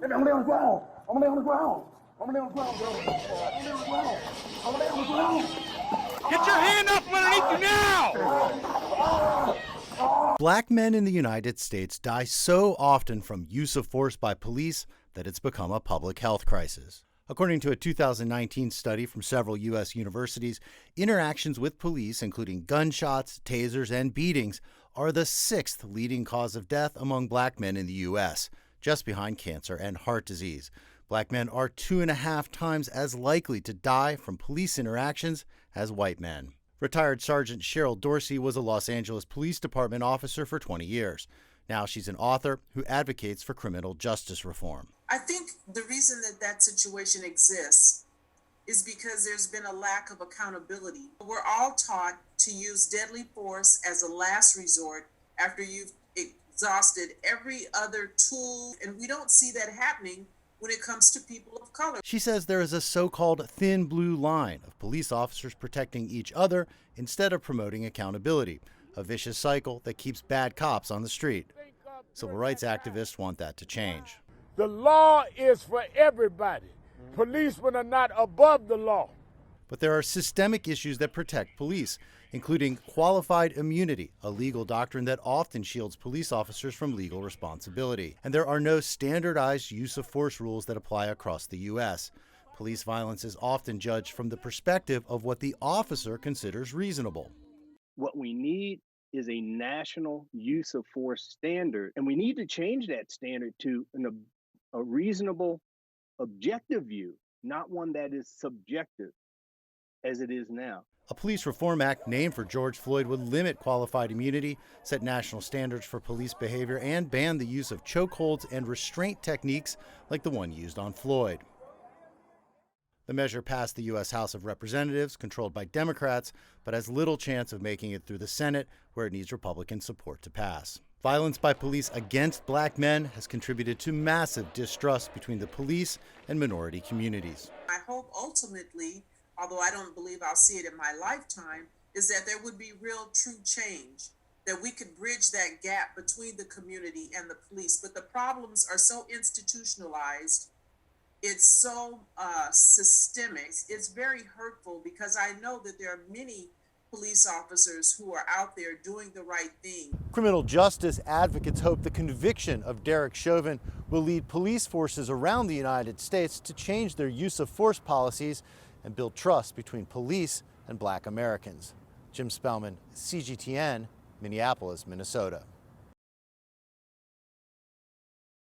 I'm gonna lay on the ground. I'm gonna lay on the ground. I'm gonna lay on the ground, bro. I'm gonna lay on the ground. I'm gonna lay on the ground. Get your hand up underneath you now! Black men in the United States die so often from use of force by police that it's become a public health crisis. According to a 2019 study from several U.S. universities, interactions with police, including gunshots, tasers, and beatings, are the sixth leading cause of death among black men in the U.S., just behind cancer and heart disease. Black men are 2.5 times as likely to die from police interactions as white men. Retired Sergeant Cheryl Dorsey was a Los Angeles Police Department officer for 20 years. Now she's an author who advocates for criminal justice reform. I think the reason that situation exists is because there's been a lack of accountability. We're all taught to use deadly force as a last resort after you've exhausted every other tool, and we don't see that happening when it comes to people of color. She says there is a so-called thin blue line of police officers protecting each other instead of promoting accountability, a vicious cycle that keeps bad cops on the street. Civil rights activists want that to change. The law is for everybody. Policemen are not above the law. But there are systemic issues that protect police, including qualified immunity, a legal doctrine that often shields police officers from legal responsibility. And there are no standardized use of force rules that apply across the U.S. Police violence is often judged from the perspective of what the officer considers reasonable. What we need is a national use of force standard, and we need to change that standard to a reasonable, objective view, not one that is subjective as it is now. A police reform act named for George Floyd would limit qualified immunity, set national standards for police behavior, and ban the use of chokeholds and restraint techniques like the one used on Floyd. The measure passed the U.S. House of Representatives, controlled by Democrats, but has little chance of making it through the Senate, where it needs Republican support to pass. Violence by police against black men has contributed to massive distrust between the police and minority communities. I hope ultimately, although I don't believe I'll see it in my lifetime, is that there would be real true change, that we could bridge that gap between the community and the police. But the problems are so institutionalized, it's so systemic, it's very hurtful, because I know that there are many police officers who are out there doing the right thing. Criminal justice advocates hope the conviction of Derek Chauvin will lead police forces around the United States to change their use of force policies and build trust between police and black Americans. Jim Spellman, CGTN, Minneapolis, Minnesota.